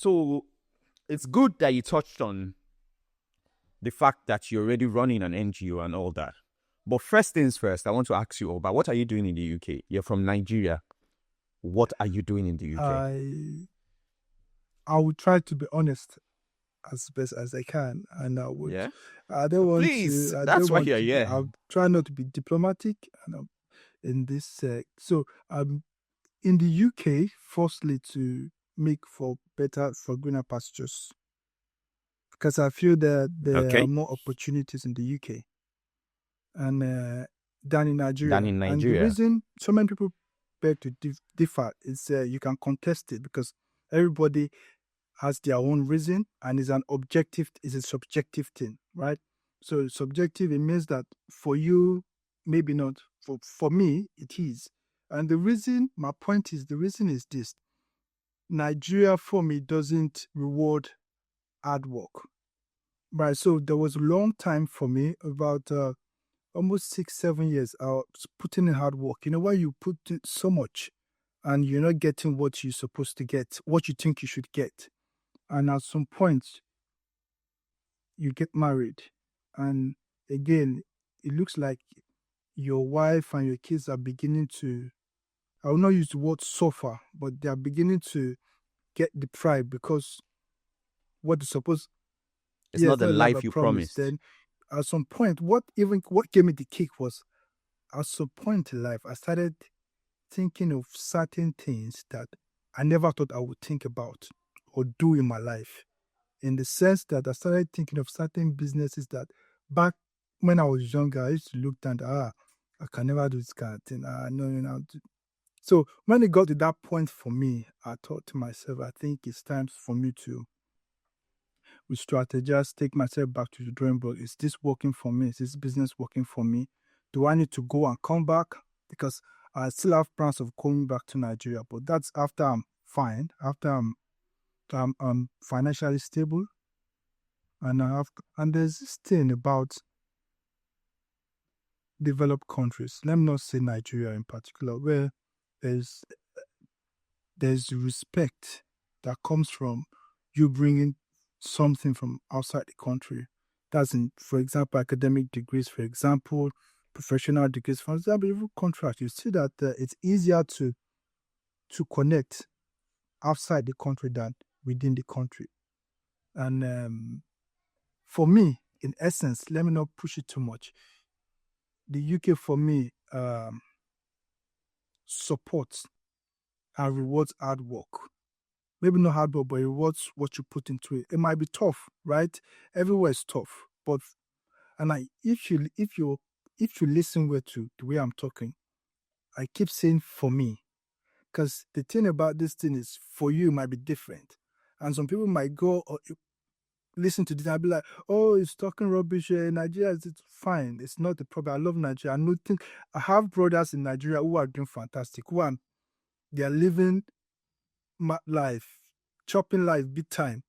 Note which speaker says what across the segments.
Speaker 1: So it's good that you touched on the fact that you're already running an NGO and all that. But first things first, I want to ask you about what are you doing in the UK? You're from Nigeria. What are you doing in the UK?
Speaker 2: I will try to be honest as best as I can, and I would.
Speaker 1: Yeah.
Speaker 2: I don't want
Speaker 1: Please,
Speaker 2: to. I
Speaker 1: that's
Speaker 2: don't
Speaker 1: why
Speaker 2: want
Speaker 1: you're
Speaker 2: to.
Speaker 1: here.
Speaker 2: I'll try not to be diplomatic, and in this. So in the UK, firstly to make for greener pastures, because I feel that there are
Speaker 1: Okay.
Speaker 2: more opportunities in the UK and than in Nigeria.
Speaker 1: Than in
Speaker 2: And the
Speaker 1: Nigeria.
Speaker 2: reason so many people beg to differ is you can contest it because everybody has their own reason and is a subjective thing, right? So subjective, it means that for you, maybe not. For me, it is. And my point is, the reason is this. Nigeria, for me, doesn't reward hard work. Right, so there was a long time for me, about almost 6-7 years, I was putting in hard work. You know, why you put in so much and you're not getting what you're supposed to get, what you think you should get. And at some point, you get married. And again, it looks like your wife and your kids are beginning to, I will not use the word suffer, but they are beginning to get deprived because what is supposed,
Speaker 1: It's
Speaker 2: yes,
Speaker 1: not the
Speaker 2: not like I
Speaker 1: life you
Speaker 2: promised.
Speaker 1: promised.
Speaker 2: Then at some point, what gave me the kick was, at some point in life, I started thinking of certain things that I never thought I would think about or do in my life. In the sense that I started thinking of certain businesses that back when I was younger, I used to look down, I can never do this kind of thing. No. So when it got to that point for me, I thought to myself, I think it's time for me to re-strategize, take myself back to the drawing board. Is this working for me? Is this business working for me? Do I need to go and come back? Because I still have plans of coming back to Nigeria, but that's after I'm fine, after I'm financially stable. And there's this thing about developed countries, let me not say Nigeria in particular, where there's respect that comes from you bringing something from outside the country. That's for example, academic degrees, for example, professional degrees, for example, even contracts. You see that it's easier to connect outside the country than within the country. And for me, in essence, let me not push it too much. The UK for me supports and rewards hard work. Maybe not hard work, but it rewards what you put into it. It might be tough, right? Everywhere is tough, but if you listen well to the way I'm talking, I keep saying for me, because the thing about this thing is for you it might be different, and some people might go or listen to this and be like, "Oh, he's talking rubbish. Nigeria is fine. It's not the problem. I love Nigeria. I have brothers in Nigeria who are doing fantastic. They are living life, chopping life big time.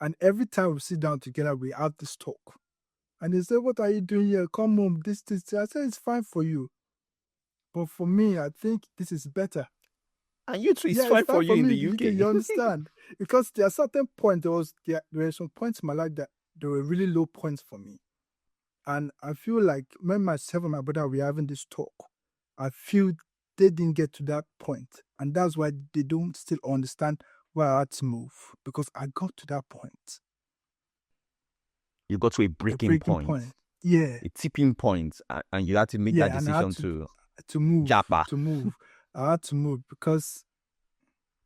Speaker 2: And every time we sit down together, we have this talk. And they say, "What are you doing here? Come home, this. I say, it's fine for you. But for me, I think this is better."
Speaker 1: And you too, it's
Speaker 2: Yeah, it's
Speaker 1: fine
Speaker 2: fine
Speaker 1: for you
Speaker 2: for
Speaker 1: in
Speaker 2: me
Speaker 1: the
Speaker 2: in the UK,
Speaker 1: UK.
Speaker 2: you understand? Because there are certain points, there were some points in my life that there were really low points for me. And I feel like when myself and my brother were having this talk, I feel they didn't get to that point. And that's why they don't still understand why I had to move. Because I got to that point.
Speaker 1: You got to a breaking point.
Speaker 2: Yeah.
Speaker 1: A tipping point. And you had to make that
Speaker 2: and I had
Speaker 1: decision
Speaker 2: to move.
Speaker 1: Japa.
Speaker 2: To move. I had to move because,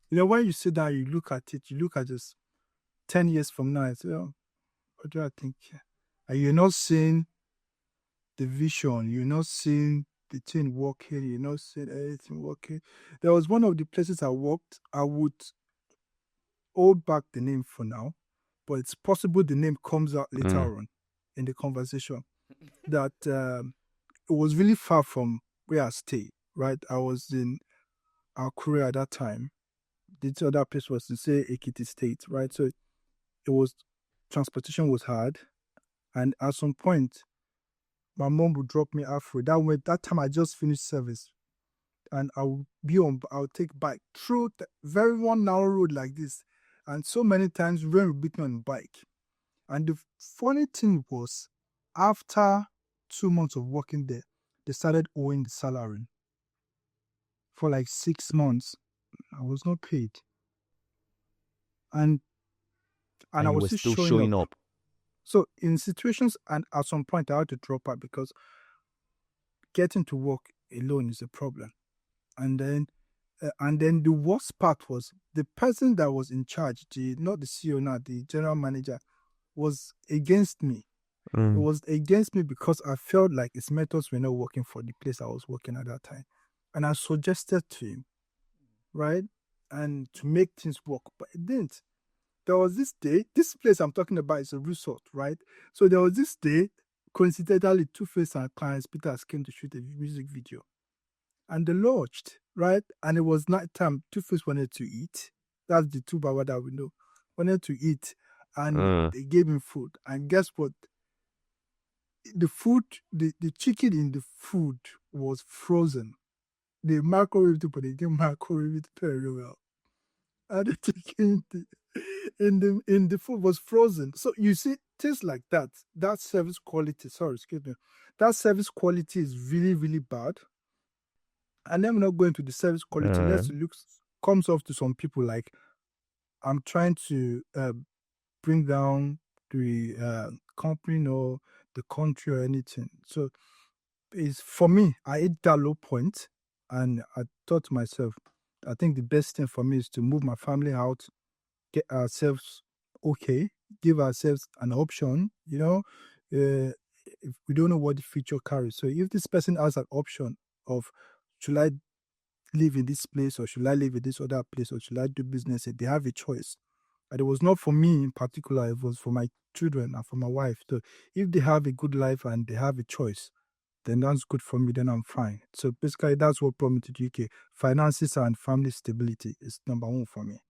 Speaker 2: when you sit down, you look at it, you look at this 10 years from now, and say, "Oh, what do I think?" And you're not seeing the vision, you're not seeing the thing working, you're not seeing anything working. There was one of the places I worked, I would hold back the name for now, but it's possible the name comes out later on in the conversation, that it was really far from where I stayed, right? I was in Korea at that time. The other place was to say Ekiti State, right? So transportation was hard. And at some point, my mom would drop me halfway. That time I just finished service. And I'll take bike through the very one narrow road like this. And so many times rain would beat me on the bike. And the funny thing was, after 2 months of working there, they started owing the salary. For like 6 months, I was not paid. And I
Speaker 1: you
Speaker 2: was
Speaker 1: were
Speaker 2: still
Speaker 1: still
Speaker 2: showing
Speaker 1: showing
Speaker 2: up.
Speaker 1: up.
Speaker 2: So in situations, and at some point I had to drop out because getting to work alone is a problem. And then the worst part was the person that was in charge, not the CEO now, the general manager, was against me. It was against me because I felt like his methods were not working for the place I was working at that time. And I suggested to him, right? And to make things work, but it didn't. There was this day, this place I'm talking about is a resort, right? So there was this day, coincidentally, Two-Face and Clarence Peters came to shoot a music video. And they lodged, right? And it was nighttime. Two-Face wanted to eat. That's the two Baba that we know. Wanted to eat. And they gave him food. And guess what? The food, the chicken in the food was frozen. They microwaved it, but they didn't microwave it very well. And the chicken in the food was frozen. So you see, things like that, that service quality, sorry, excuse me, that service quality is really, really bad. And then we're not going to the service quality. Let's look, comes off to some people like, I'm trying to bring down the company or the country or anything. So it's for me, I hit that low point and I thought to myself, I think the best thing for me is to move my family out, get ourselves okay, give ourselves an option, if we don't know what the future carries. So if this person has an option of, should I live in this place or should I live in this other place or should I do business, they have a choice. And it was not for me in particular, it was for my children and for my wife. So if they have a good life and they have a choice, then that's good for me, then I'm fine. So basically, that's what brought me to the UK. Finances and family stability is number one for me.